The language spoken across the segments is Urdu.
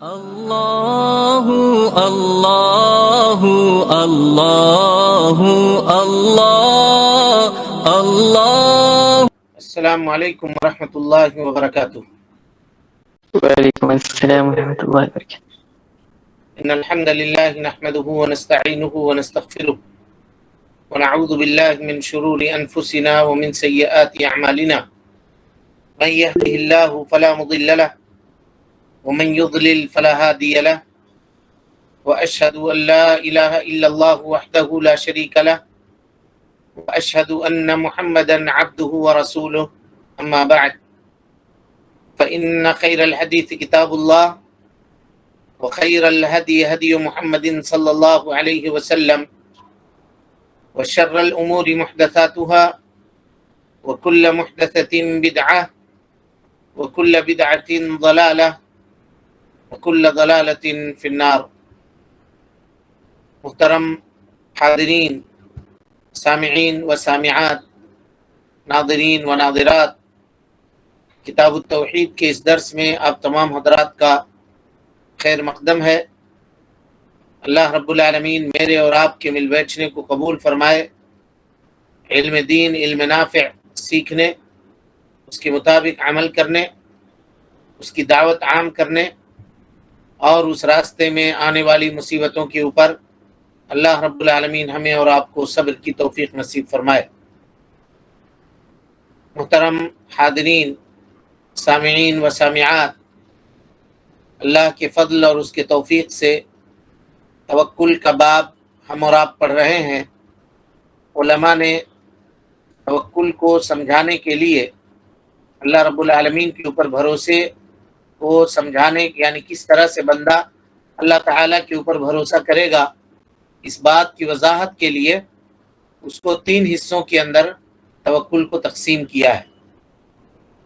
اللہ اللہ اللہ اللہ اللہ۔ السلام علیکم ورحمۃ اللہ وبرکاتہ۔ وعلیکم السلام ورحمۃ اللہ وبرکاتہ۔ ان الحمد للہ نحمده ونستعینه ونستغفره ونعوذ باللہ من شرور انفسنا ومن سیئات اعمالنا، من يهده الله فلا مضل له ومن يضلل فلا هادي له، واشهد ان لا اله الا الله وحده لا شريك له، واشهد ان محمدا عبده ورسوله، اما بعد فان خير الحديث كتاب الله، وخير الهدي هدي محمد صلى الله عليه وسلم، وشر الأمور محدثاتها، وكل محدثة بدعة، وكل بدعة ضلالة، وكل ضلالة في النار۔ محترم حاضرین، سامعین و سامعات، ناظرین و ناظرات، کتاب التوحید کے اس درس میں آپ تمام حضرات کا خیر مقدم ہے۔ اللہ رب العالمین میرے اور آپ کے مل بیٹھنے کو قبول فرمائے، علم دین، علم نافع سیکھنے، اس کے مطابق عمل کرنے، اس کی دعوت عام کرنے، اور اس راستے میں آنے والی مصیبتوں کے اوپر اللہ رب العالمین ہمیں اور آپ کو صبر کی توفیق نصیب فرمائے۔ محترم حاضرین، سامعین و سامعات، اللہ کے فضل اور اس کے توفیق سے توکل کا باب ہم اور آپ پڑھ رہے ہیں۔ علماء نے توکل کو سمجھانے کے لیے اللہ رب العالمین کے اوپر بھروسے کو سمجھانے، یعنی کس طرح سے بندہ اللہ تعالیٰ کے اوپر بھروسہ کرے گا، اس بات کی وضاحت کے لیے اس کو 3 حصوں کے اندر توکل کو تقسیم کیا ہے۔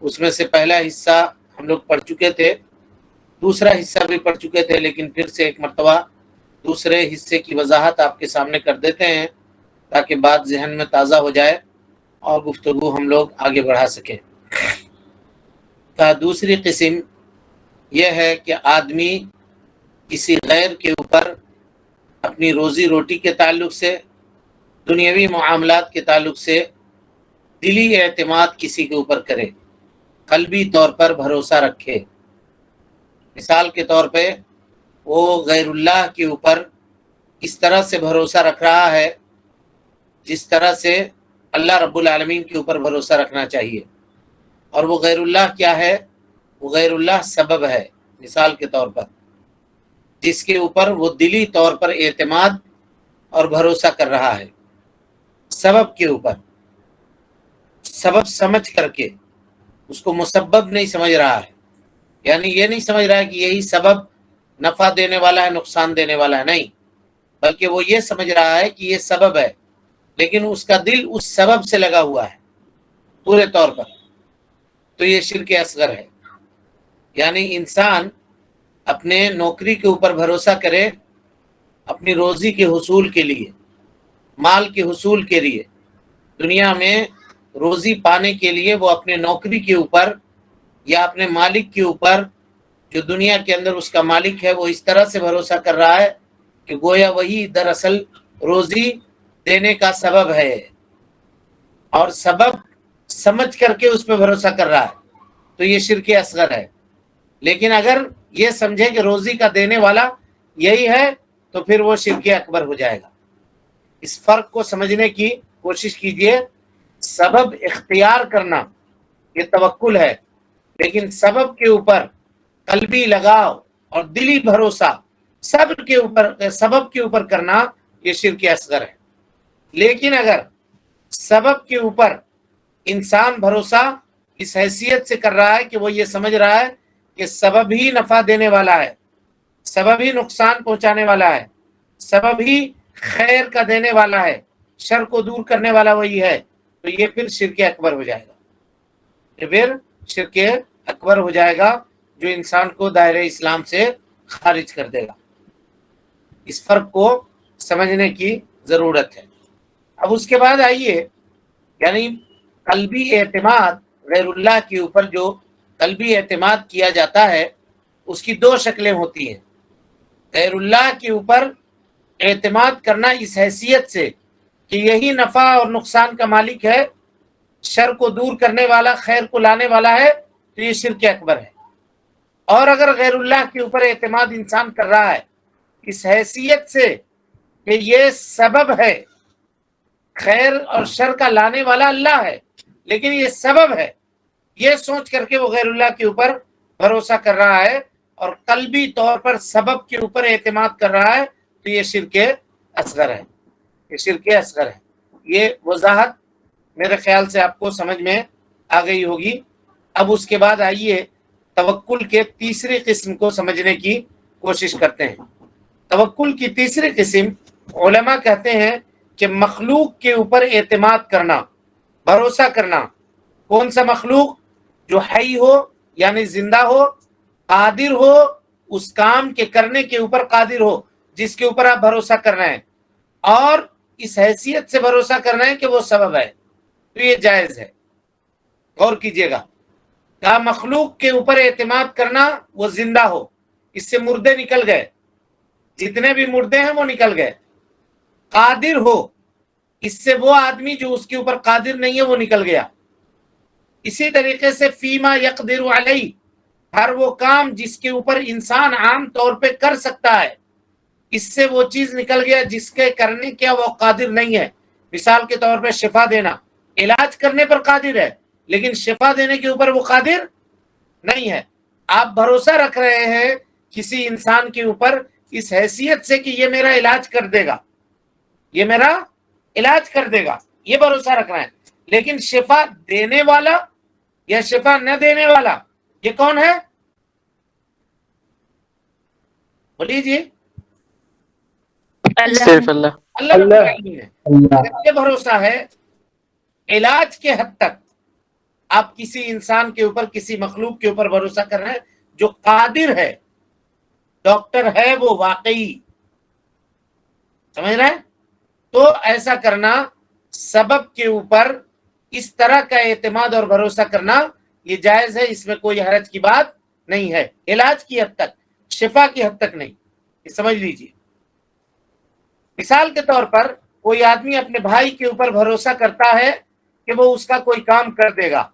اس میں سے پہلا حصہ ہم لوگ پڑھ چکے تھے، دوسرا حصہ بھی پڑھ چکے تھے، لیکن پھر سے ایک مرتبہ دوسرے حصے کی وضاحت آپ کے سامنے کر دیتے ہیں تاکہ بات ذہن میں تازہ ہو جائے اور گفتگو ہم لوگ آگے بڑھا سکیں۔ دوسری قسم یہ ہے کہ آدمی کسی غیر کے اوپر اپنی روزی روٹی کے تعلق سے، دنیاوی معاملات کے تعلق سے دلی اعتماد کسی کے اوپر کرے، قلبی طور پر بھروسہ رکھے۔ مثال کے طور پہ وہ غیر اللہ کے اوپر اس طرح سے بھروسہ رکھ رہا ہے جس طرح سے اللہ رب العالمین کے اوپر بھروسہ رکھنا چاہیے، اور وہ غیر اللہ کیا ہے؟ وہ غیر اللہ سبب ہے، مثال کے طور پر جس کے اوپر وہ دلی طور پر اعتماد اور بھروسہ کر رہا ہے، سبب کے اوپر، سبب سمجھ کر کے، اس کو مسبب نہیں سمجھ رہا ہے، یعنی یہ نہیں سمجھ رہا ہے کہ یہی سبب نفع دینے والا ہے، نقصان دینے والا ہے، نہیں، بلکہ وہ یہ سمجھ رہا ہے کہ یہ سبب ہے، لیکن اس کا دل اس سبب سے لگا ہوا ہے پورے طور پر، تو یہ شرک اصغر ہے۔ یعنی انسان اپنے نوکری کے اوپر بھروسہ کرے، اپنی روزی کے حصول کے لیے، مال کے حصول کے لیے، دنیا میں روزی پانے کے لیے وہ اپنے نوکری کے اوپر یا اپنے مالک کے اوپر، جو دنیا کے اندر اس کا مالک ہے، وہ اس طرح سے بھروسہ کر رہا ہے کہ گویا وہی دراصل روزی دینے کا سبب ہے، اور سبب سمجھ کر کے اس پہ بھروسہ کر رہا ہے، تو یہ شرک اصغر ہے۔ لیکن اگر یہ سمجھے کہ روزی کا دینے والا یہی ہے تو پھر وہ شرک اکبر ہو جائے گا۔ اس فرق کو سمجھنے کی کوشش کیجئے۔ سبب اختیار کرنا یہ توکل ہے، لیکن سبب کے اوپر قلبی لگاؤ اور دلی بھروسہ سبب کے اوپر کرنا یہ شرک اصغر ہے۔ لیکن اگر سبب کے اوپر انسان بھروسہ اس حیثیت سے کر رہا ہے کہ وہ یہ سمجھ رہا ہے کہ سبب ہی نفع دینے والا ہے، سبب ہی نقصان پہنچانے والا ہے، سبب ہی خیر کا دینے والا ہے، شر کو دور کرنے والا وہی ہے، تو یہ پھر شرک اکبر ہو جائے گا، یہ پھر شرک اکبر ہو جائے گا جو انسان کو دائرہ اسلام سے خارج کر دے گا۔ اس فرق کو سمجھنے کی ضرورت ہے۔ اب اس کے بعد آئیے، یعنی قلبی اعتماد غیر اللہ کے اوپر جو قلبی اعتماد کیا جاتا ہے، اس کی دو شکلیں ہوتی ہیں۔ غیر اللہ کے اوپر اعتماد کرنا اس حیثیت سے کہ یہی نفع اور نقصان کا مالک ہے، شر کو دور کرنے والا، خیر کو لانے والا ہے، تو یہ شرک اکبر ہے۔ اور اگر غیر اللہ کے اوپر اعتماد انسان کر رہا ہے اس حیثیت سے کہ یہ سبب ہے، خیر اور شر کا لانے والا اللہ ہے لیکن یہ سبب ہے، یہ سوچ کر کے وہ غیر اللہ کے اوپر بھروسہ کر رہا ہے اور قلبی طور پر سبب کے اوپر اعتماد کر رہا ہے، تو یہ شرک اصغر ہے، یہ شرک اصغر ہے۔ یہ وضاحت میرے خیال سے آپ کو سمجھ میں آ گئی ہوگی۔ اب اس کے بعد آئیے توکل کے تیسری قسم کو سمجھنے کی کوشش کرتے ہیں۔ توکل کی تیسری قسم علماء کہتے ہیں کہ مخلوق کے اوپر اعتماد کرنا، بھروسہ کرنا۔ کون سا مخلوق؟ جو حی ہو یعنی زندہ ہو، قادر ہو، اس کام کے کرنے کے اوپر قادر ہو جس کے اوپر آپ بھروسہ کر رہے ہیں، اور اس حیثیت سے بھروسہ کر رہے ہیں کہ وہ سبب ہے، تو یہ جائز ہے۔ غور کیجئے گا، کہا مخلوق کے اوپر اعتماد کرنا وہ زندہ ہو، اس سے مردے نکل گئے، جتنے بھی مردے ہیں وہ نکل گئے۔ قادر ہو، اس سے وہ آدمی جو اس کے اوپر قادر نہیں ہے وہ نکل گیا۔ اسی طریقے سے فیما یقدر علیہ، ہر وہ کام جس کے اوپر انسان عام طور پہ کر سکتا ہے، اس سے وہ چیز نکل گیا جس کے کرنے کیا وہ قادر نہیں ہے۔ مثال کے طور پہ شفا دینا، علاج کرنے پر قادر ہے لیکن شفا دینے کے اوپر وہ قادر نہیں ہے۔ آپ بھروسہ رکھ رہے ہیں کسی انسان کے اوپر اس حیثیت سے کہ یہ میرا علاج کر دے گا، یہ میرا علاج کر دے گا، یہ بھروسہ رکھ رہے ہیں، لیکن شفا دینے والا یا شفا نہ دینے والا یہ کون ہے؟ بولیے جی۔ صرف اللہ۔ اللہ رب العالمین ہے۔ اگر یہ بھروسہ ہے علاج کے حد تک، آپ کسی انسان کے اوپر، کسی مخلوق کے اوپر بھروسہ کر رہے ہیں جو قادر ہے، ڈاکٹر ہے وہ واقعی، سمجھ رہے ہیں؟ تو ایسا کرنا، سبب کے اوپر اس طرح کا اعتماد اور بھروسہ کرنا یہ جائز ہے، اس میں کوئی حرج کی بات نہیں ہے، علاج کی حد تک، شفا کی حد تک نہیں، یہ سمجھ لیجیے۔ مثال کے طور پر کوئی آدمی اپنے بھائی کے اوپر بھروسہ کرتا ہے کہ وہ اس کا کوئی کام کر دے گا۔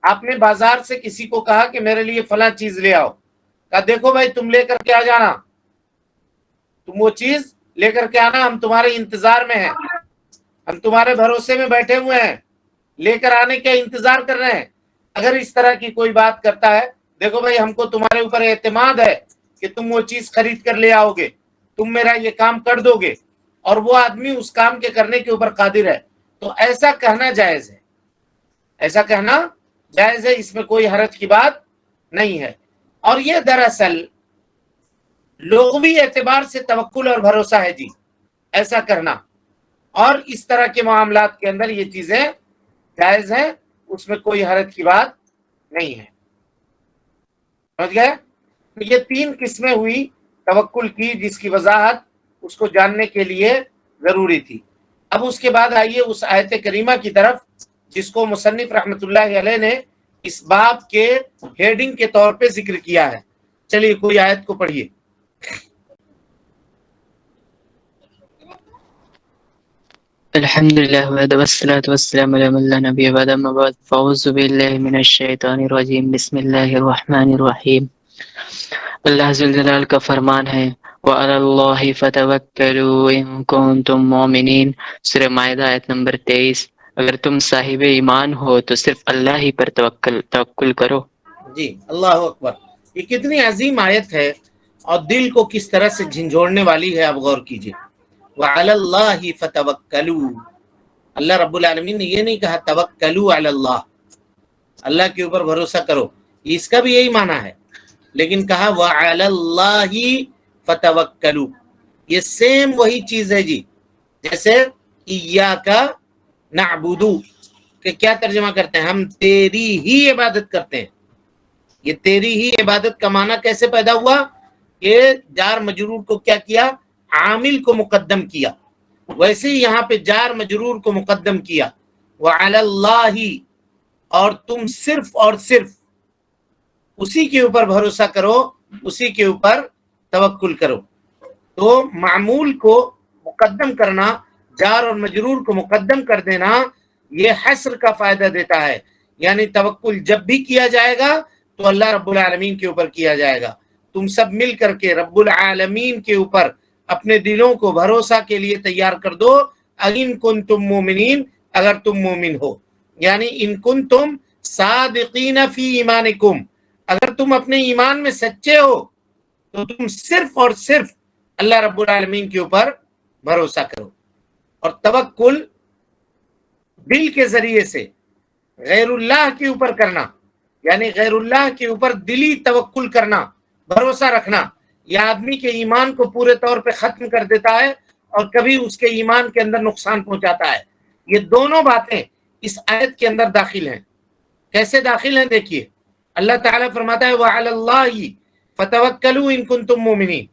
آپ نے بازار سے کسی کو کہا کہ میرے لیے فلاں چیز لے آؤ، کہا دیکھو بھائی تم لے کر کے آ جانا، تم وہ چیز لے کر کے آنا، ہم تمہارے انتظار میں ہیں، ہم تمہارے بھروسے میں بیٹھے ہوئے ہیں، لے کر آنے کا انتظار کر رہے ہیں۔ اگر اس طرح کی کوئی بات کرتا ہے، دیکھو بھائی ہم کو تمہارے اوپر اعتماد ہے کہ تم وہ چیز خرید کر لے آؤ گے، تم میرا یہ کام کر دو گے، اور وہ آدمی اس کام کے کرنے کے اوپر قادر ہے، تو ایسا کہنا جائز ہے، ایسا کہنا جائز ہے، اس میں کوئی حرج کی بات نہیں ہے۔ اور یہ دراصل لغوی اعتبار سے توکل اور بھروسہ ہے جی، ایسا کرنا، اور اس طرح کے معاملات کے اندر یہ چیزیں جائز ہیں، اس میں کوئی حرج کی بات نہیں ہے۔ سمجھ گئے؟ یہ تین قسمیں ہوئی توکل کی، جس کی وضاحت اس کو جاننے کے لیے ضروری تھی۔ اب اس کے بعد آئیے اس آیت کریمہ کی طرف جس کو مصنف رحمۃ اللہ علیہ نے اس باب کے ہیڈنگ کے طور پہ ذکر کیا ہے۔ چلیے کوئی آیت کو پڑھیے۔ الحمد للہ والصلاة والسلام علی من لا نبی بعد، اما بعد فاعوذ باللہ من الشیطان الرجیم، بسم اللہ الرحمن الرحیم۔ اللہ ذو الجلال کا فرمان ہے وَعَلَى اللَّهِ فَتَوَكَّلُوا إِن كُنتُم مُؤْمِنِينَ، سورہ مائدہ آیت نمبر 23۔ اگر تم صاحب ایمان ہو تو صرف اللہ ہی پر توکل کرو۔ جی اللہ اکبر، یہ کتنی عظیم آیت ہے اور دل کو کس طرح سے جھنجھوڑنے والی ہے، آپ غور کیجئے۔ وَعَلَى اللَّهِ فَتَوَكَّلُوا، اللہ رب العالمین نے یہ نہیں کہا توکلوا علی اللہ، اللہ کے اوپر بھروسہ کرو، اس کا بھی یہی معنی ہے، لیکن کہا وَعَلَى اللَّهِ فَتَوَكَّلُوا، یہ سیم وہی چیز ہے جی، جیسے ایاک نعبد، کہ کیا ترجمہ کرتے ہیں؟ ہم تیری ہی عبادت کرتے ہیں۔ یہ تیری ہی عبادت کا معنی کیسے پیدا ہوا کہ جار مجرور کو کیا کیا؟ عامل کو مقدم کیا، ویسے ہی یہاں پہ جار مجرور کو مقدم کیا، وَعَلَى اللَّهِ، اور تم صرف اور صرف اسی کے اوپر بھروسہ کرو اسی کے اوپر توکل کرو۔ تو معمول کو مقدم کرنا، جار اور مجرور کو مقدم کر دینا، یہ حصر کا فائدہ دیتا ہے، یعنی توکل جب بھی کیا جائے گا تو اللہ رب العالمین کے اوپر کیا جائے گا۔ تم سب مل کر کے رب العالمین کے اوپر اپنے دلوں کو بھروسہ کے لیے تیار کر دو، ان کنتم مومنین، اگر تم مومن ہو، یعنی ان کنتم صادقین فی ایمانکم، اگر تم اپنے ایمان میں سچے ہو تو تم صرف اور صرف اللہ رب العالمین کے اوپر بھروسہ کرو۔ اور توکل دل کے ذریعے سے غیر اللہ کے اوپر کرنا، یعنی غیر اللہ کے اوپر دلی توکل کرنا، بھروسہ رکھنا، یہ آدمی کے ایمان کو پورے طور پہ ختم کر دیتا ہے اور کبھی اس کے ایمان کے اندر نقصان پہنچاتا ہے۔ یہ دونوں باتیں اس آیت کے اندر داخل ہیں۔ کیسے داخل ہیں دیکھیے، اللہ تعالیٰ فرماتا ہے وَعَلَى اللَّهِ فَتَوَكَّلُوا إِن كُنتُم مُؤْمِنِينَ۔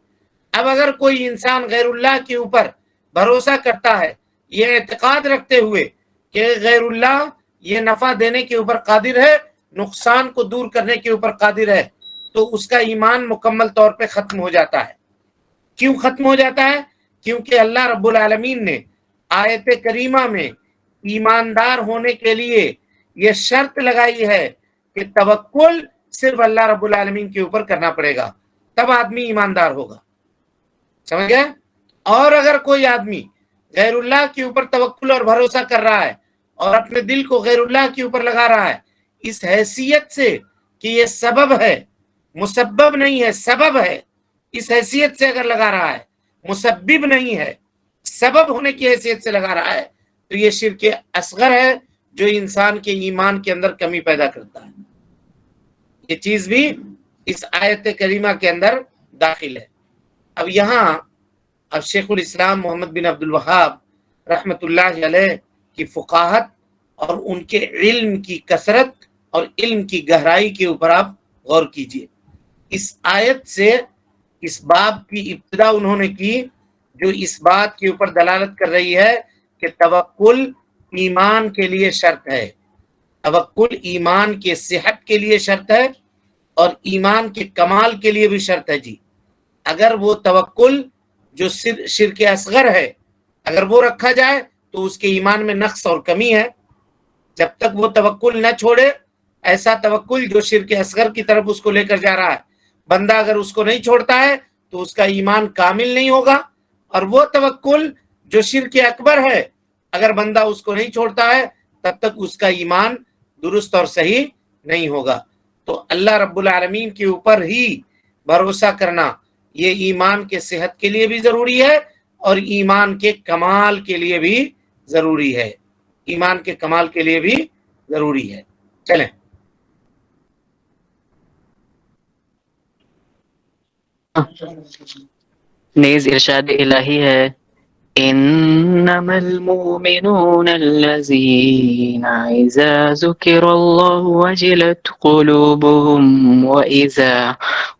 اب اگر کوئی انسان غیر اللہ کے اوپر بھروسہ کرتا ہے، یہ اعتقاد رکھتے ہوئے کہ غیر اللہ یہ نفع دینے کے اوپر قادر ہے، نقصان کو دور کرنے کے اوپر قادر ہے، تو اس کا ایمان مکمل طور پہ ختم ہو جاتا ہے۔ کیوں ختم ہو جاتا ہے؟ کیونکہ اللہ رب العالمین نے آیت کریمہ میں ایماندار ہونے کے لیے یہ شرط لگائی ہے کہ توکل صرف اللہ رب العالمین کے اوپر کرنا پڑے گا، تب آدمی ایماندار ہوگا۔ سمجھ گئے؟ اور اگر کوئی آدمی غیر اللہ کے اوپر توکل اور بھروسہ کر رہا ہے اور اپنے دل کو غیر اللہ کے اوپر لگا رہا ہے اس حیثیت سے کہ یہ سبب ہے، مسبب نہیں ہے، سبب ہے، اس حیثیت سے اگر لگا رہا ہے، مسبب نہیں ہے، سبب ہونے کی حیثیت سے لگا رہا ہے، تو یہ شرک اصغر ہے جو انسان کے ایمان کے اندر کمی پیدا کرتا ہے۔ یہ چیز بھی اس آیت کریمہ کے اندر داخل ہے۔ اب یہاں اب شیخ الاسلام محمد بن عبد الوہاب رحمۃ اللہ علیہ کی فقاہت اور ان کے علم کی کثرت اور علم کی گہرائی کے اوپر آپ غور کیجئے۔ اس آیت سے اس باب کی ابتدا انہوں نے کی جو اس بات کے اوپر دلالت کر رہی ہے کہ توکل ایمان کے لیے شرط ہے، توکل ایمان کے صحت کے لیے شرط ہے اور ایمان کے کمال کے لیے بھی شرط ہے جی۔ اگر وہ توکل جو شرک اصغر ہے اگر وہ رکھا جائے تو اس کے ایمان میں نقص اور کمی ہے۔ جب تک وہ توکل نہ چھوڑے، ایسا توکل جو شرک اصغر کی طرف اس کو لے کر جا رہا ہے، بندہ اگر اس کو نہیں چھوڑتا ہے تو اس کا ایمان کامل نہیں ہوگا، اور وہ توکل جو شرک اکبر ہے اگر بندہ اس کو نہیں چھوڑتا ہے تب تک اس کا ایمان درست اور صحیح نہیں ہوگا۔ تو اللہ رب العالمین کے اوپر ہی بھروسہ کرنا یہ ایمان کے صحت کے لیے بھی ضروری ہے اور ایمان کے کمال کے لیے بھی ضروری ہے، ایمان کے کمال کے لیے بھی ضروری ہے۔ چلیں نیز ارشاد الہی ہے انما المؤمنون الذين اذا ذكر الله وجلت قلوبهم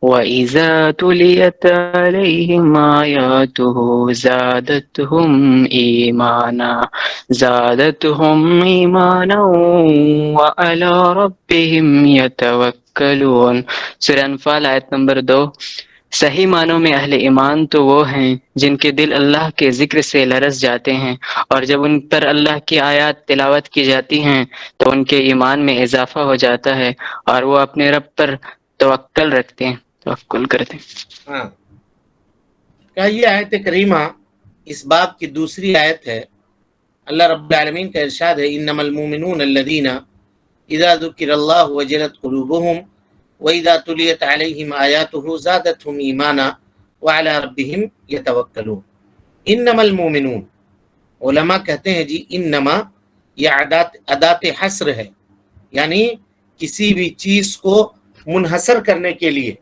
واذا تليت عليهم آياته زادتهم ايمانا وعلى ربهم يتوكلون۔ سورہ انفال آیت نمبر 2۔ صحیح معنوں میں اہل ایمان تو وہ ہیں جن کے دل اللہ کے ذکر سے لرز جاتے ہیں، اور جب ان پر اللہ کی آیات تلاوت کی جاتی ہیں تو ان کے ایمان میں اضافہ ہو جاتا ہے اور وہ اپنے رب پر توکل کرتے ہیں۔ ہاں، کیا یہ آیت کریمہ اس باب کی دوسری آیت ہے۔ اللہ رب العالمین کا ارشاد ہے انما المؤمنون الذین اذا ذکر اللہ وجلت قلوبهم وَإِذَا تُلِيَتْ عَلَيْهِمْ آيَاتُهُ زَادَتْهُمْ إِيمَانًا وَعَلَى رَبِّهِمْ يَتَوَكَّلُونَ۔ انما المؤمنون، علماء کہتے ہیں جی انما یہ ادات حصر ہے، یعنی کسی بھی چیز کو منحصر کرنے کے لیے،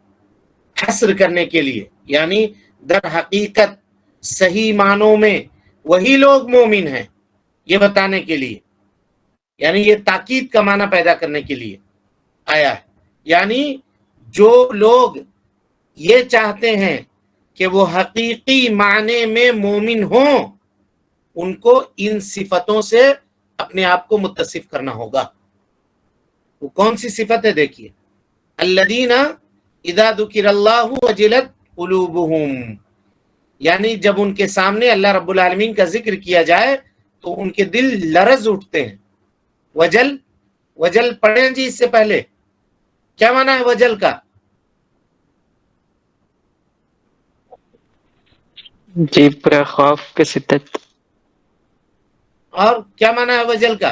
حصر کرنے کے لیے، یعنی در حقیقت صحیح معنوں میں وہی لوگ مومن ہیں یہ بتانے کے لیے، یعنی یہ تاکید کا معنی پیدا کرنے کے لیے آیا ہے۔ یعنی جو لوگ یہ چاہتے ہیں کہ وہ حقیقی معنی میں مومن ہوں ان کو ان صفتوں سے اپنے آپ کو متصف کرنا ہوگا۔ وہ کون سی صفت ہے دیکھیے، الذین اذا ذکر اللہ وجلت قلوبہم، یعنی جب ان کے سامنے اللہ رب العالمین کا ذکر کیا جائے تو ان کے دل لرز اٹھتے ہیں۔ وجل، وجل پڑھیں جی اس سے پہلے، کیا معنی ہے وجل کا؟ جی پورا خوف کے شدت۔ اور کیا معنی ہے وجل کا؟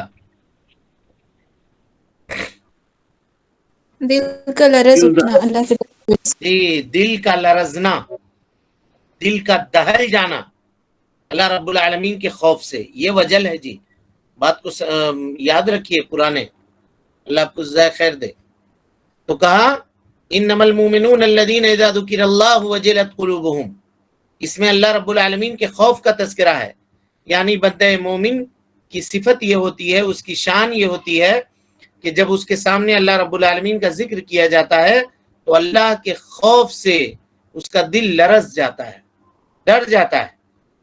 دل کا لرز اٹھنا اللہ کے ڈر سے۔ جی، دل کا لرزنا، دل کا دہل جانا اللہ رب العالمین کے خوف سے، یہ وجل ہے جی۔ بات کو یاد رکھیے پرانے، اللہ آپ کو جزائے خیر دے۔ تو کہا انما المؤمنون الذین اذا ذکر اللہ وجلت قلوبہم، اس میں اللہ رب العالمین کے خوف کا تذکرہ ہے، یعنی بندہ مومن کی صفت یہ ہوتی ہے، اس کی شان یہ ہوتی ہے کہ جب اس کے سامنے اللہ رب العالمین کا ذکر کیا جاتا ہے تو اللہ کے خوف سے اس کا دل لرز جاتا ہے، ڈر جاتا ہے،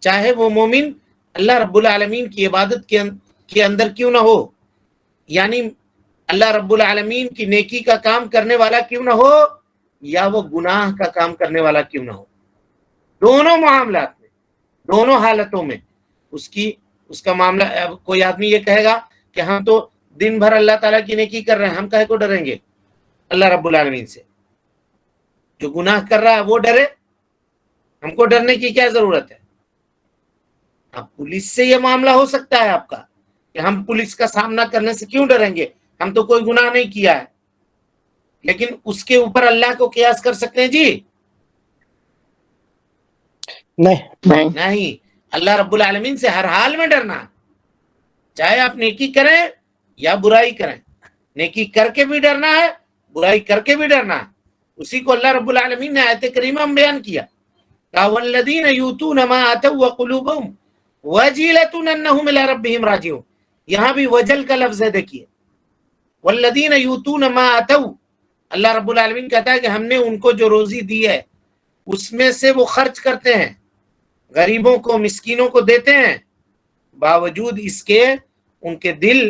چاہے وہ مومن اللہ رب العالمین کی عبادت کے اندر کیوں نہ ہو، یعنی اللہ رب العالمین کی نیکی کا کام کرنے والا کیوں نہ ہو، یا وہ گناہ کا کام کرنے والا کیوں نہ ہو، دونوں معاملات میں، دونوں حالتوں میں اس کا معاملہ۔ کوئی آدمی یہ کہے گا کہ ہم تو دن بھر اللہ تعالیٰ کی نیکی کر رہے ہیں، ہم کہے کو ڈریں گے اللہ رب العالمین سے؟ جو گناہ کر رہا ہے وہ ڈرے، ہم کو ڈرنے کی کیا ضرورت ہے؟ اب پولیس سے یہ معاملہ ہو سکتا ہے آپ کا کہ ہم پولیس کا سامنا کرنے سے کیوں ڈریں گے، ہم تو کوئی گناہ نہیں کیا ہے، لیکن اس کے اوپر اللہ کو قیاس کر سکتے ہیں جی؟ نہیں، اللہ رب العالمین سے ہر حال میں ڈرنا، چاہے آپ نیکی کریں یا برائی کریں، نیکی کر کے بھی ڈرنا ہے، برائی کر کے بھی ڈرنا ہے۔ اسی کو اللہ رب العالمین نے آیت کریمہ میں بیان کیا، وَالَّذِينَ يُؤْتُونَ مَا آتَوا وَقُلُوبُهُمْ وَجِلَةٌ أَنَّهُمْ إِلَىٰ رَبِّهِمْ راجعون، یہاں بھی وجل کا لفظ ہے، دیکھیے وَالَّذِينَ يُؤْتُونَ مَا آتَوا، اللہ رب العالمین کہتا ہے کہ ہم نے ان کو جو روزی دی ہے اس میں سے وہ خرچ کرتے ہیں، غریبوں کو، مسکینوں کو دیتے ہیں، باوجود اس کے ان کے دل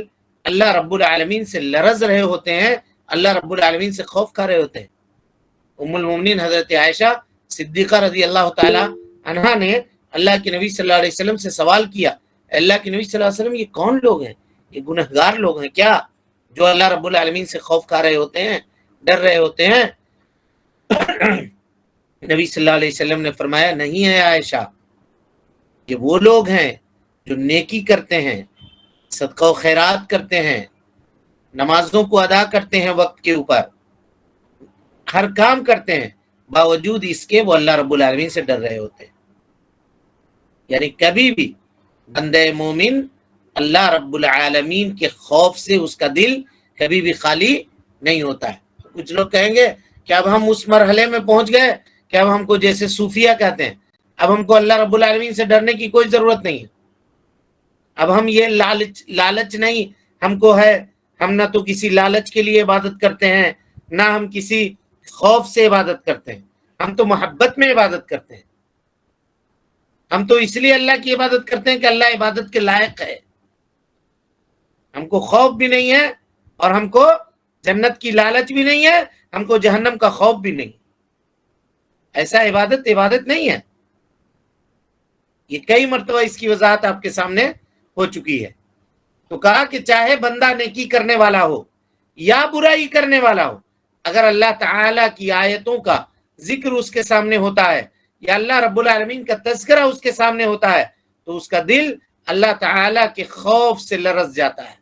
اللہ رب العالمین سے لرز رہے ہوتے ہیں، اللہ رب العالمین سے خوف کھا رہے ہوتے ہیں۔ ام المومنین حضرت عائشہ صدیقہ رضی اللہ تعالی عنہا نے اللہ کے نبی صلی اللہ علیہ وسلم سے سوال کیا، اللہ کے نبی صلی اللہ علیہ وسلم، یہ کون لوگ ہیں، یہ گنہگار لوگ ہیں کیا جو اللہ رب العالمین سے خوف کھا رہے ہوتے ہیں، ڈر رہے ہوتے ہیں؟ نبی صلی اللہ علیہ وسلم نے فرمایا، نہیں ہے عائشہ، یہ وہ لوگ ہیں جو نیکی کرتے ہیں، صدقہ و خیرات کرتے ہیں، نمازوں کو ادا کرتے ہیں وقت کے اوپر، ہر کام کرتے ہیں، باوجود اس کے وہ اللہ رب العالمین سے ڈر رہے ہوتے ہیں۔ یعنی کبھی بھی بندہ مومن اللہ رب العالمین کے خوف سے اس کا دل کبھی بھی خالی نہیں ہوتا ہے۔ کچھ لوگ کہیں گے کہ اب ہم اس مرحلے میں پہنچ گئے کہ اب ہم کو، جیسے صوفیہ کہتے ہیں، اب ہم کو اللہ رب العالمین سے ڈرنے کی کوئی ضرورت نہیں ہے، اب ہم یہ لالچ نہیں ہم کو ہے، ہم نہ تو کسی لالچ کے لیے عبادت کرتے ہیں، نہ ہم کسی خوف سے عبادت کرتے ہیں، ہم تو محبت میں عبادت کرتے ہیں، ہم تو اس لیے اللہ کی عبادت کرتے ہیں کہ اللہ عبادت کے لائق ہے، ہم کو خوف بھی نہیں ہے اور ہم کو جنت کی لالچ بھی نہیں ہے، ہم کو جہنم کا خوف بھی نہیں۔ ایسا عبادت نہیں ہے۔ یہ کئی مرتبہ اس کی وضاحت آپ کے سامنے ہو چکی ہے۔ تو کہا کہ چاہے بندہ نیکی کرنے والا ہو یا برائی کرنے والا ہو، اگر اللہ تعالیٰ کی آیتوں کا ذکر اس کے سامنے ہوتا ہے یا اللہ رب العالمین کا تذکرہ اس کے سامنے ہوتا ہے تو اس کا دل اللہ تعالیٰ کے خوف سے لرز جاتا ہے،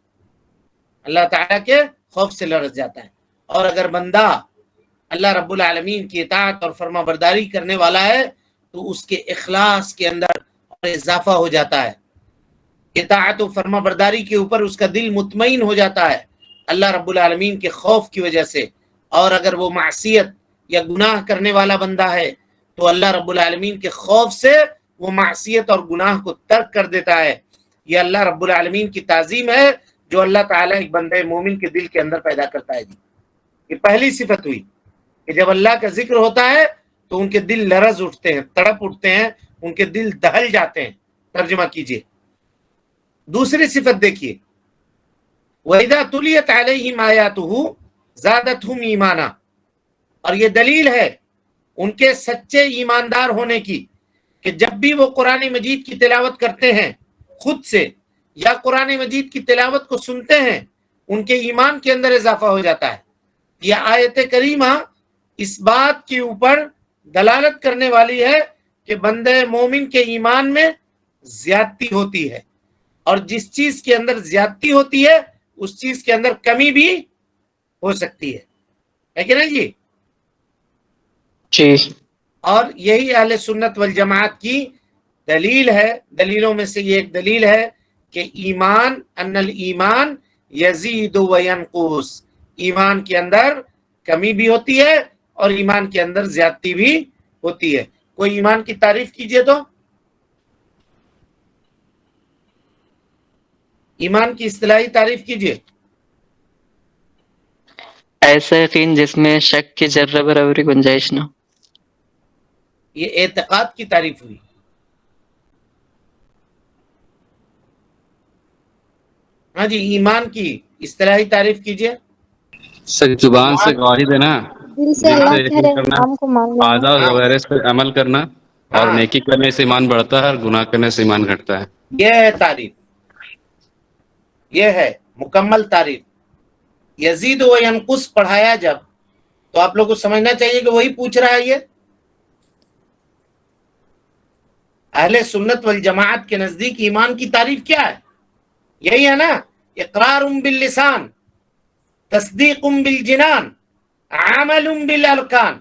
اللہ تعالیٰ کے خوف سے لرز جاتا ہے۔ اور اگر بندہ اللہ رب العالمین کی اطاعت اور فرما برداری کرنے والا ہے تو اس کے اخلاص کے اندر اور اضافہ ہو جاتا ہے، اطاعت و فرما برداری کے اوپر اس کا دل مطمئن ہو جاتا ہے اللہ رب العالمین کے خوف کی وجہ سے۔ اور اگر وہ معصیت یا گناہ کرنے والا بندہ ہے تو اللہ رب العالمین کے خوف سے وہ معصیت اور گناہ کو ترک کر دیتا ہے۔ یہ اللہ رب العالمین کی تعظیم ہے جو اللہ تعالیٰ ایک بندے مومن کے دل کے اندر پیدا کرتا ہے جی۔ یہ پہلی صفت ہوئی کہ جب اللہ کا ذکر ہوتا ہے تو ان کے دل لرز اٹھتے ہیں، تڑپ اٹھتے ہیں، ان کے دل دہل جاتے ہیں۔ ترجمہ کیجئے۔ دوسری صفت دیکھیے، وَإِذَا تُلِيَتْ عَلَيْهِمْ آيَاتُهُ زَادَتْهُمْ ایمانا، اور یہ دلیل ہے ان کے سچے ایماندار ہونے کی کہ جب بھی وہ قرآن مجید کی تلاوت کرتے ہیں خود سے یا قرآن مجید کی تلاوت کو سنتے ہیں ان کے ایمان کے اندر اضافہ ہو جاتا ہے۔ یہ آیت کریمہ اس بات کے اوپر دلالت کرنے والی ہے کہ بندہ مومن کے ایمان میں زیادتی ہوتی ہے، اور جس چیز کے اندر زیادتی ہوتی ہے اس چیز کے اندر کمی بھی ہو سکتی ہے کہ نہیں جی؟ جی اور یہی اہل سنت والجماعت کی دلیل ہے، دلیلوں میں سے یہ ایک دلیل ہے کہ ایمان ان الایمان یزید و ینقص، ایمان کے اندر کمی بھی ہوتی ہے اور ایمان کے اندر زیادتی بھی ہوتی ہے۔ کوئی ایمان کی تعریف کیجئے تو، ایمان کی اصطلاحی تعریف کیجئے۔ ایسا یقین جس میں شک کی ذرہ برابر گنجائش نہ ہو۔ یہ اعتقاد کی تعریف ہوئی۔ ہاں جی، ایمان کی اصطلاحی تعریف کیجئے۔ سر زبان سے گواہی دینا، دل سے دل اللہ سے کے یقین ہر کرنا، احکام کو مان لینا، اعضاء وغیرہ سے عمل کرنا، اور ہاں، نیکی کرنے سے ایمان بڑھتا ہے اور گناہ کرنے سے ایمان گھٹتا ہے۔ یہ ہے تعریف، یہ ہے مکمل تعریف۔ یزید و ینقص پڑھایا جب تو آپ لوگ کو سمجھنا چاہیے کہ وہی پوچھ رہا ہے۔ یہ اہل سنت والجماعت کے نزدیک ایمان کی تعریف کیا ہے؟ یہی ہے نا، اقرار باللسان، تصدیق بالجنان، عمل بالارکان۔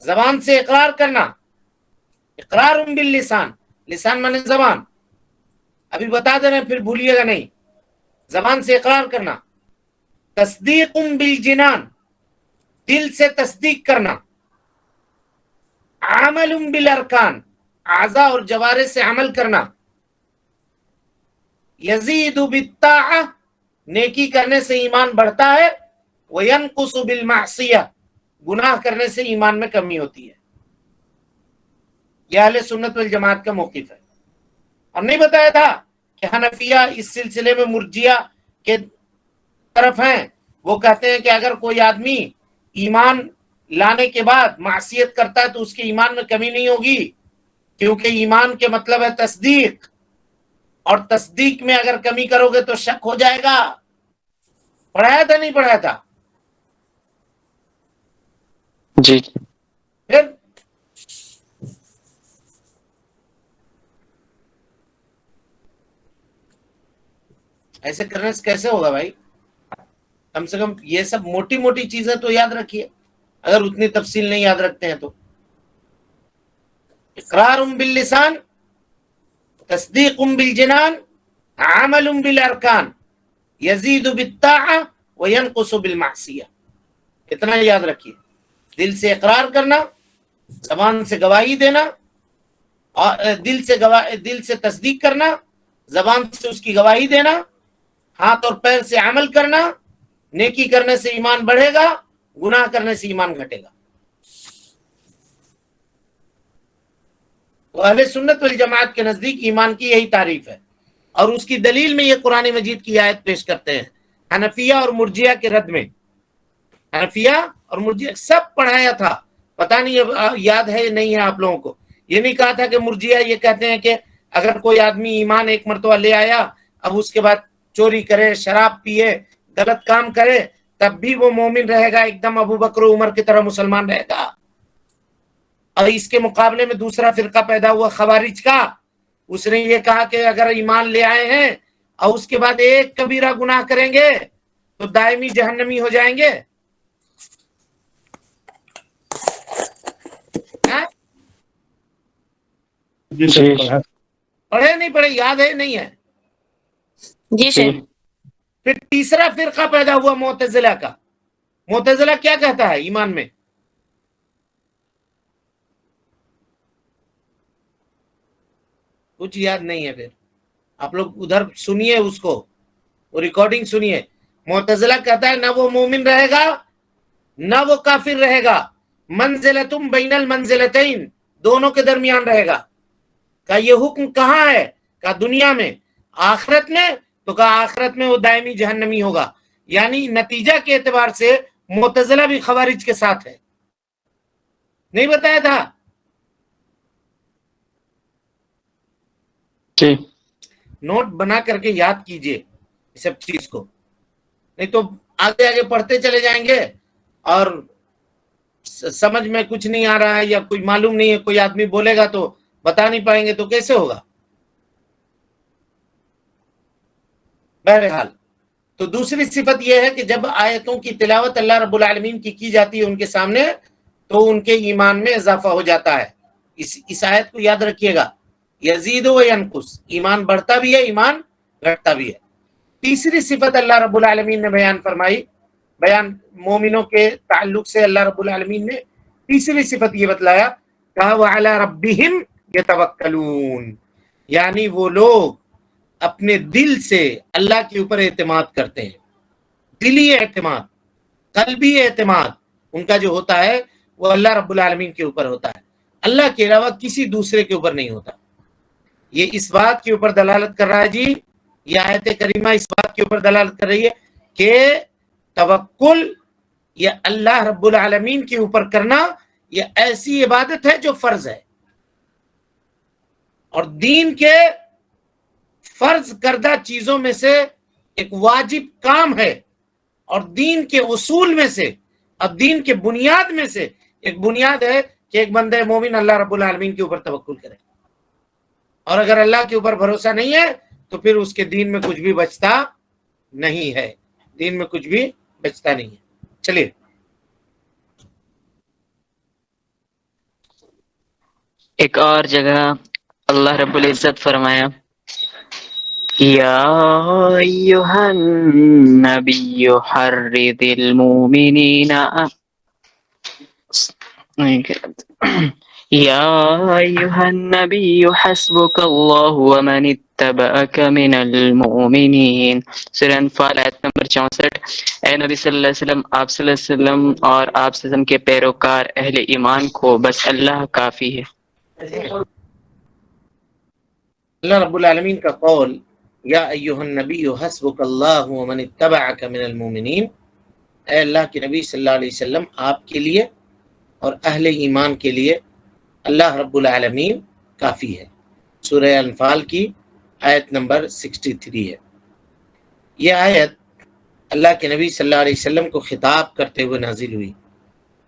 زبان سے اقرار کرنا، اقرار باللسان، لسان مانے زبان، ابھی بتا دے رہے ہیں پھر بھولیے گا نہیں، زبان سے اقرار کرنا، تصدیق بالجنان، دل سے تصدیق کرنا، عمل بالارکان، اعضاء اور جوارح سے عمل کرنا، یزید بالطاعہ، نیکی کرنے سے ایمان بڑھتا ہے، وینقص بالمعصیہ، گناہ کرنے سے ایمان میں کمی ہوتی ہے۔ یہ اہل سنت والجماعت کا موقف ہے۔ اور نہیں بتایا تھا کہ حنفیہ اس سلسلے میں مرجیہ کے طرف ہیں، وہ کہتے ہیں کہ اگر کوئی آدمی ایمان لانے کے بعد معصیت کرتا ہے تو اس کے ایمان میں کمی نہیں ہوگی، کیونکہ ایمان کے مطلب ہے تصدیق، اور تصدیق میں اگر کمی کرو گے تو شک ہو جائے گا۔ پڑھایا تھا نہیں پڑھایا تھا؟ جی پھر ایسے کرنے سے کیسے ہوگا بھائی؟ کم سے کم یہ سب موٹی موٹی چیزیں تو یاد رکھیے، اگر اتنی تفصیل نہیں یاد رکھتے ہیں تو۔ اقرار باللسان، تصدیق بالجنان، عمل بالارکان، یزید بالطاعہ وینقص بالمعصیہ۔ اتنا یاد رکھیے، دل سے اقرار کرنا، زبان سے گواہی دینا، اور دل سے تصدیق کرنا، زبان سے اس کی گواہی دینا، ہاتھ اور پیر سے عمل کرنا، نیکی کرنے سے ایمان بڑھے گا، گناہ کرنے سے ایمان گھٹے گا۔ تو اہل سنت والجماعت کے نزدیک ایمان کی یہی تعریف ہے، اور اس کی دلیل میں یہ قرآن مجید کی آیت پیش کرتے ہیں حنفیہ اور مرجیہ کے رد میں۔ حنفیہ اور مرجیہ سب پڑھایا تھا، پتہ نہیں اب یاد ہے نہیں ہے آپ لوگوں کو۔ یہ نہیں کہا تھا کہ مرجیہ یہ کہتے ہیں کہ اگر کوئی آدمی ایمان ایک مرتبہ لے آیا، اب اس کے بعد چوری کرے، شراب پیے، غلط کام کرے، تب بھی وہ مومن رہے گا، ایک دم ابو بکر و عمر کی طرح مسلمان رہے گا۔ اور اس کے مقابلے میں دوسرا فرقہ پیدا ہوا خوارج کا، اس نے یہ کہا کہ اگر ایمان لے آئے ہیں اور اس کے بعد ایک کبیرہ گناہ کریں گے تو دائمی جہنمی ہو جائیں گے۔ پڑھے نہیں پڑھے، یاد ہے نہیں ہے؟ جی سر۔ پھر تیسرا فرقہ پیدا ہوا معتزلہ کا۔ معتزلہ کیا کہتا ہے ایمان میں؟ کچھ یاد نہیں ہے؟ پھر آپ لوگ ادھر سنیے، اس کو وہ ریکارڈنگ سنیے۔ معتزلہ کہتا ہے نہ وہ مومن رہے گا نہ وہ کافر رہے گا، منزلتم بین المنزلتین، دونوں کے درمیان رہے گا۔ کہ یہ حکم کہاں ہے؟ کہ دنیا میں، آخرت میں؟ تو کہا آخرت میں وہ دائمی جہنمی ہوگا۔ یعنی نتیجہ کے اعتبار سے معتزلہ بھی خوارج کے ساتھ ہے۔ نہیں بتایا تھا؟ جی نوٹ بنا کر کے یاد کیجئے اس سب چیز کو، نہیں تو آگے آگے پڑھتے چلے جائیں گے اور سمجھ میں کچھ نہیں آ رہا ہے یا کوئی معلوم نہیں ہے، کوئی آدمی بولے گا تو بتا نہیں پائیں گے تو کیسے ہوگا؟ بہرحال تو دوسری صفت یہ ہے کہ جب آیتوں کی تلاوت اللہ رب العالمین کی جاتی ہے ان کے سامنے تو ان کے ایمان میں اضافہ ہو جاتا ہے۔ اس آیت کو یاد رکھیے گا، یزید و ینقص، ایمان بڑھتا بھی ہے، ایمان گھٹتا بھی ہے۔ تیسری صفت اللہ رب العالمین نے بیان فرمائی، مومنوں کے تعلق سے اللہ رب العالمین نے تیسری صفت یہ بتلایا، کہا وَعَلَىٰ رَبِّهِمْ يَتَوَكَّلُونَ، یعنی وہ لوگ اپنے دل سے اللہ کے اوپر اعتماد کرتے ہیں، دلی اعتماد، قلبی اعتماد ان کا جو ہوتا ہے وہ اللہ رب العالمین کے اوپر ہوتا ہے، اللہ کے علاوہ کسی دوسرے کے اوپر نہیں ہوتا۔ یہ اس بات کے اوپر دلالت کر رہا ہے جی، یہ آیت کریمہ اس بات کے اوپر دلالت کر رہی ہے کہ توکل یہ اللہ رب العالمین کے اوپر کرنا یہ ایسی عبادت ہے جو فرض ہے، اور دین کے فرض کردہ چیزوں میں سے ایک واجب کام ہے، اور دین کے اصول میں سے اور دین کے بنیاد میں سے ایک بنیاد ہے کہ ایک بندہ مومن اللہ رب العالمین کے اوپر توکل کرے، اور اگر اللہ کے اوپر بھروسہ نہیں ہے تو پھر اس کے دین میں کچھ بھی بچتا نہیں ہے، دین میں کچھ بھی بچتا نہیں ہے۔ چلیے ایک اور جگہ اللہ رب العزت فرمایا یا ایہا النبی حرض المؤمنین یا ایہا النبی حسبک اللہ ومن اتبعک من المؤمنین، سورہ انفال آیت نمبر 64۔ اے نبی صلی اللہ علیہ وسلم، آپ صلی اللہ علیہ وسلم اور آپ صلی اللہ علیہ وسلم کے پیروکار اہل ایمان کو بس اللہ کافی ہے۔ اللہ رب العالمین کا قول یا ایہا النبی حسبک اللہ ومن اتبعک من المؤمنین، اے اللہ کے نبی صلی اللہ علیہ وسلم آپ کے لیے اور اہل ایمان کے لیے اللہ رب العالمین کافی ہے، سورہ انفال کی آیت نمبر 63 ہے۔ یہ آیت اللہ کے نبی صلی اللہ علیہ وسلم کو خطاب کرتے ہوئے نازل ہوئی،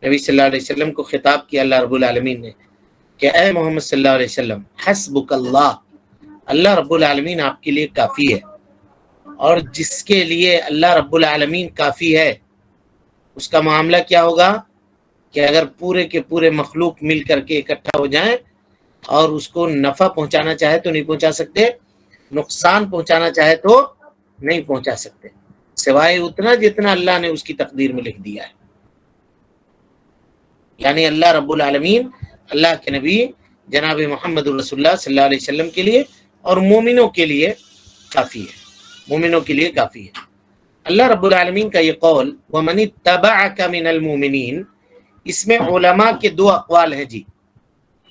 نبی صلی اللہ علیہ وسلم کو خطاب کیا اللہ رب العالمین نے کہ اے محمد صلی اللہ علیہ وسلم حسبک اللہ، اللہ رب العالمین آپ کے لیے کافی ہے، اور جس کے لیے اللہ رب العالمین کافی ہے اس کا معاملہ کیا ہوگا کہ اگر پورے کے پورے مخلوق مل کر کے اکٹھا ہو جائیں اور اس کو نفع پہنچانا چاہے تو نہیں پہنچا سکتے، نقصان پہنچانا چاہے تو نہیں پہنچا سکتے، سوائے اتنا جتنا اللہ نے اس کی تقدیر میں لکھ دیا ہے۔ یعنی اللہ رب العالمین اللہ کے نبی جناب محمد رسول اللہ صلی اللہ علیہ وسلم کے لیے اور مومنوں کے لیے کافی ہے، مومنوں کے لیے کافی ہے۔ اللہ رب العالمین کا یہ قول وَمَنِ اتَّبَعَكَ مِنَ الْمُؤْمِنِينَ، اس میں علماء کے دو اقوال ہیں جی،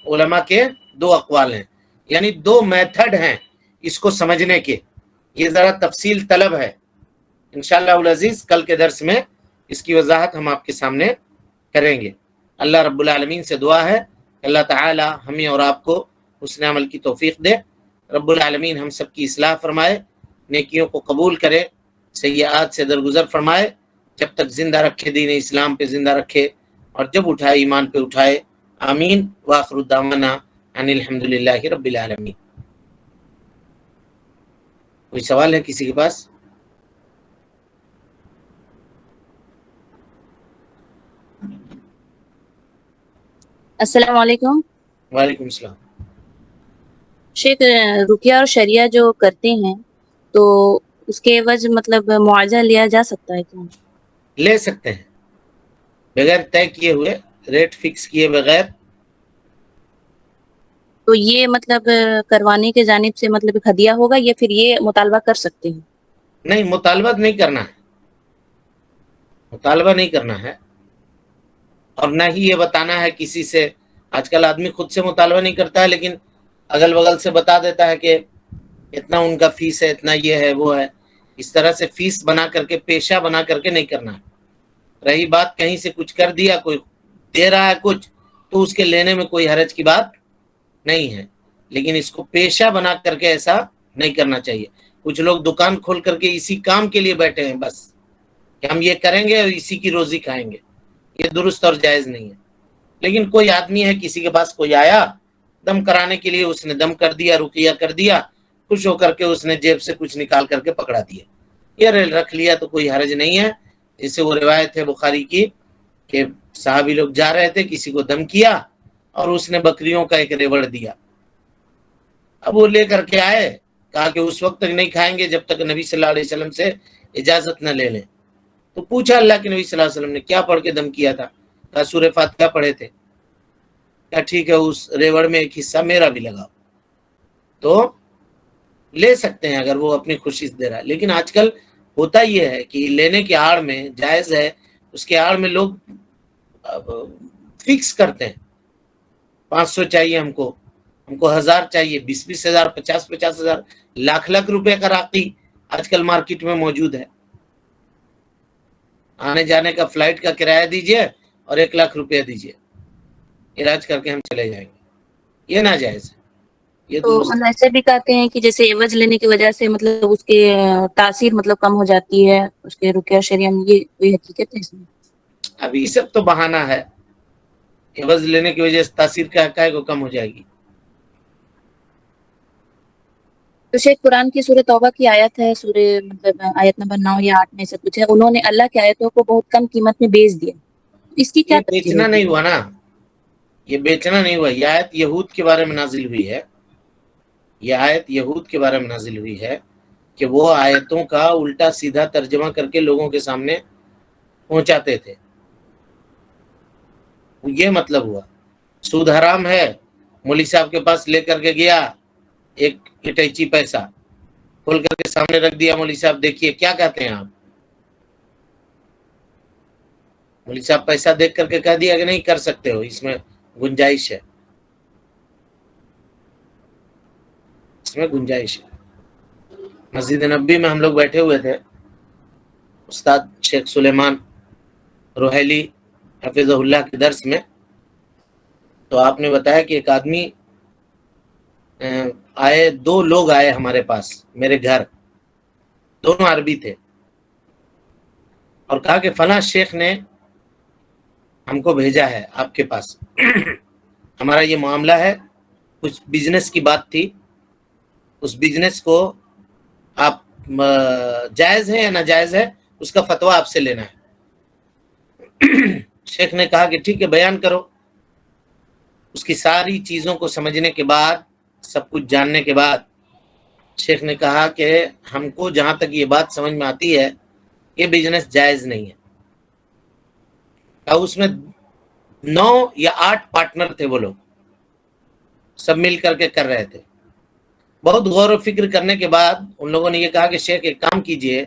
علماء کے دو اقوال ہیں، یعنی دو میتھڈ ہیں اس کو سمجھنے کے، یہ ذرا تفصیل طلب ہے، انشاءاللہ العزیز کل کے درس میں اس کی وضاحت ہم آپ کے سامنے کریں گے۔ اللہ رب العالمین سے دعا ہے کہ اللہ تعالی ہمیں اور آپ کو حسن عمل کی توفیق دے، رب العالمین ہم سب کی اصلاح فرمائے، نیکیوں کو قبول کرے، سیئات سے درگزر فرمائے، جب تک زندہ رکھے دین اسلام پہ زندہ رکھے، اور جب اٹھائے ایمان پہ اٹھائے، آمین۔ وآخر دعوانا ان الحمدللہ رب العالمین۔ کوئی سوال ہے کسی کے پاس؟ السلام علیکم وعلیکم السلام۔ شیخ، رقیہ اور شریعہ جو کرتے ہیں تو اس کے عوض مطلب معاوضہ لیا جا سکتا ہے کیا؟ لے سکتے ہیں، بغیر طے کیے ہوئے، ریٹ فکس کیے بغیر۔ تو یہ مطلب کروانے کے جانب سے مطلب ایک ہدیہ ہوگا یا پھر یہ مطالبہ کر سکتے ہیں؟ نہیں، مطالبہ نہیں کرنا ہے، مطالبہ نہیں کرنا ہے، اور نہ ہی یہ بتانا ہے کسی سے۔ آج کل آدمی خود سے مطالبہ نہیں کرتا ہے، لیکن اگل بغل سے بتا دیتا ہے کہ اتنا ان کا فیس ہے، اتنا یہ ہے وہ ہے، اس طرح سے فیس بنا کر کے، پیشہ بنا کر کے نہیں کرنا ہے۔ رہی بات کہیں سے کچھ کر دیا، کوئی دے رہا ہے کچھ، تو تو اس کے لینے میں کوئی حرج کی بات نہیں ہے، لیکن اس کو پیشہ بنا کر کے ایسا نہیں کرنا چاہیے۔ کچھ لوگ دکان کھول کر کے اسی کام کے لیے بیٹھے ہیں بس، کہ ہم یہ کریں گے اور اسی کی روزی کھائیں گے، یہ درست اور جائز نہیں ہے۔ لیکن کوئی آدمی ہے، کسی کے پاس کوئی آیا دم کرانے کے لیے، اس نے دم کر دیا، رقیہ کر دیا، خوش ہو کر کے اس نے جیب سے کچھ نکال کر کے پکڑا دیا، یہ رکھ لیا تو کوئی حرج نہیں ہے۔ جیسے وہ روایت ہے بخاری کی کہ صحابی لوگ جا رہے تھے، کسی کو دم کیا اور اس نے بکریوں کا ایک ریوڑ دیا۔ اب وہ لے کر کے آئے، کہا کہ اس وقت تک نہیں کھائیں گے جب تک نبی صلی اللہ علیہ وسلم سے اجازت نہ لے لیں۔ تو پوچھا اللہ کے نبی صلی اللہ علیہ وسلم نے کیا پڑھ کے دم کیا تھا؟ کہا سورہ فاتحہ پڑھے تھے۔ کہا ٹھیک ہے، اس ریوڑ میں ایک حصہ میرا بھی لگاؤ۔ تو لے سکتے ہیں اگر وہ اپنی خوشی سے دے رہا ہے، لیکن آج کل ہوتا یہ ہے کہ لینے کے آڑ میں جائز ہے، اس کے آڑ میں لوگ فکس کرتے ہیں 500 چاہیے ہم کو 1000 چاہیے، 20,000 50,000 لاکھ روپے کا راقی آج کل مارکیٹ میں موجود ہے۔ آنے جانے کا فلائٹ کا کرایہ دیجئے اور 1 لاکھ روپیہ دیجئے، علاج کر کے ہم چلے جائیں گے، یہ ناجائز ہے، یہ تو درست۔ ایسے بھی کہتے ہیں کہ جیسے عوض لینے کی وجہ سے مطلب اس کے تاثیر مطلب کم ہو جاتی ہے، اس کے رقیہ شریعہ میں، یہ کوئی حقیقت ہے اس میں؟ اب یہ سب تو بہانہ ہے، عوض لینے کی وجہ سے تاثیر کا کو کم ہو جائے گی۔ تو شیخ قرآن کی سورہ توبہ کی آیت ہے، سورہ مطلب آیت نمبر 9 یا 8 میں سے کچھ ہے، انہوں نے اللہ کی آیتوں کو بہت کم قیمت میں بیچ دیا، اس کی کیا یہ تفسیر بیچنا ہوگی؟ نہیں ہوا نا، یہ بیچنا نہیں ہوا۔ یہ آیت یہود کے بارے میں نازل ہوئی ہے، یہ آیت یہود کے بارے میں نازل ہوئی ہے کہ وہ آیتوں کا الٹا سیدھا ترجمہ کر کے لوگوں کے سامنے پہنچاتے تھے۔ یہ مطلب ہوا سود حرام ہے، مولوی صاحب کے پاس لے کر کے گیا، ایک اٹیچی پیسہ کھول کر کے سامنے رکھ دیا، مولوی صاحب دیکھیے کیا کہتے ہیں آپ۔ مولوی صاحب پیسہ دیکھ کر کے کہہ دیا کہ نہیں کر سکتے ہو، اس میں گنجائش ہے، اس میں گنجائش ہے۔ مسجد نبی میں ہم لوگ بیٹھے ہوئے تھے، استاد شیخ سلیمان روحیلی حفظہ اللہ کے درس میں، تو آپ نے بتایا کہ ایک آدمی آئے، 2 لوگ آئے ہمارے پاس میرے گھر، دونوں عربی تھے، اور کہا کہ فلاں شیخ نے ہم کو بھیجا ہے آپ کے پاس، ہمارا یہ معاملہ ہے، کچھ بزنس کی بات تھی، اس بزنس کو آپ جائز ہے یا ناجائز ہے اس کا فتویٰ آپ سے لینا ہے۔ شیخ نے کہا کہ ٹھیک ہے بیان کرو۔ اس کی ساری چیزوں کو سمجھنے کے بعد، سب کچھ جاننے کے بعد، شیخ نے کہا کہ ہم کو جہاں تک یہ بات سمجھ میں آتی ہے یہ بزنس جائز نہیں ہے۔ اس میں 9 یا 8 پارٹنر تھے، وہ لوگ سب مل کر کے کر رہے تھے۔ بہت غور و فکر کرنے کے بعد ان لوگوں نے یہ کہا کہ شیخ ایک کام کیجئے،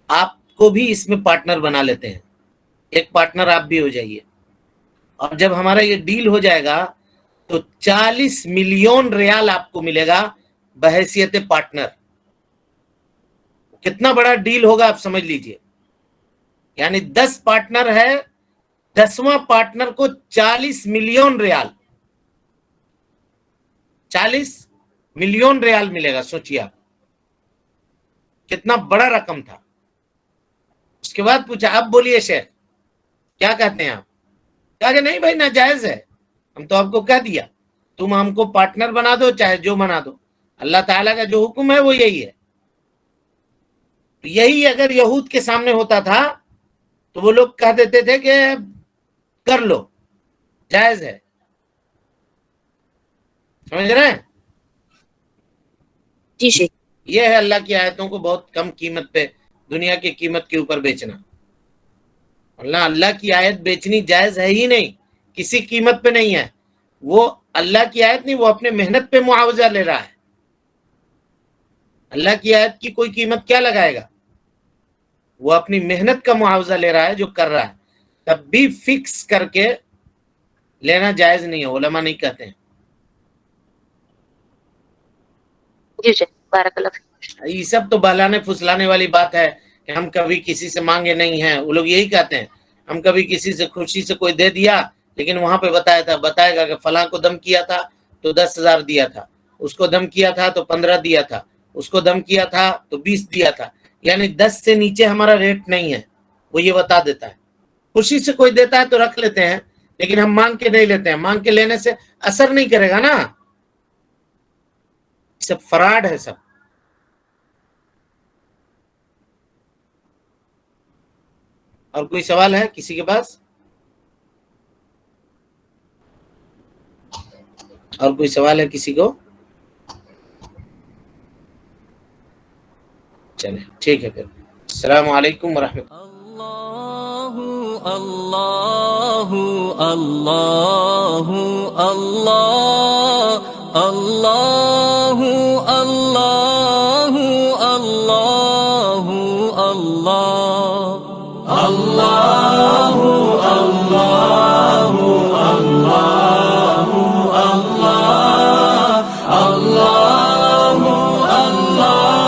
آپ کو بھی اس میں پارٹنر بنا لیتے ہیں، ایک پارٹنر آپ بھی ہو جائیے، اور جب ہمارا یہ ڈیل ہو جائے گا تو 40 ملین ریال آپ کو ملے گا بحیثیت پارٹنر۔ کتنا بڑا ڈیل ہوگا آپ سمجھ لیجئے، یعنی 10 پارٹنر ہے، 10واں پارٹنر کو 40 ملین ریال، 40 ملین ریال ملے گا، سوچیے آپ کتنا بڑا رقم تھا۔ اس کے بعد پوچھا اب بولیے شیخ کیا کہتے ہیں آپ؟ کہا کہ نہیں بھائی ناجائز ہے، ہم تو آپ کو کہہ دیا، تم ہم کو پارٹنر بنا دو چاہے جو بنا دو، اللہ تعالیٰ کا جو حکم ہے وہ یہی ہے۔ یہی اگر یہود کے سامنے ہوتا تھا تو وہ لوگ کہہ دیتے تھے کہ کر لو، جائز ہے، سمجھ رہے ہیں؟ جی شیخ۔ یہ ہے اللہ کی آیتوں کو بہت کم قیمت پہ، دنیا کی قیمت کے اوپر بیچنا۔ اللہ کی آیت بیچنی جائز ہے ہی نہیں، کسی قیمت پہ نہیں ہے۔ وہ اللہ کی آیت نہیں، وہ اپنے محنت پہ معاوضہ لے رہا ہے۔ اللہ کی آیت کی کوئی قیمت کیا لگائے گا؟ وہ اپنی محنت کا معاوضہ لے رہا ہے جو کر رہا ہے، تب بھی فکس کر کے لینا جائز نہیں ہے، علماء نہیں کہتے ہیں۔ جی شیخ، بارک اللہ فیک۔ یہ سب تو بہلانے پھسلانے والی بات ہے کہ ہم کبھی کسی سے مانگے نہیں ہیں۔ وہ لوگ یہی کہتے ہیں ہم کبھی کسی سے خوشی سے کوئی دے دیا لیکن وہاں پہ بتائے گا کہ فلاں کو دم کیا تھا تو 10,000 دیا تھا، اس کو دم کیا تھا تو 15 دیا تھا، اس کو دم کیا تھا تو 20 دیا تھا. یعنی 10 سے نیچے ہمارا ریٹ نہیں ہے، وہ یہ بتا دیتا ہے. خوشی سے کوئی دیتا ہے تو رکھ لیتے ہیں، لیکن ہم مانگ کے نہیں لیتے ہیں. مانگ کے لینے سے اثر نہیں کرے گا نا، سب فراڈ ہے سب. اور کوئی سوال ہے کسی کے پاس؟ اور کوئی سوال ہے کسی کو؟ چلے ٹھیک ہے پھر. السلام علیکم ورحمۃ اللہ. اللہ اللہ اللہ اللہ اللہ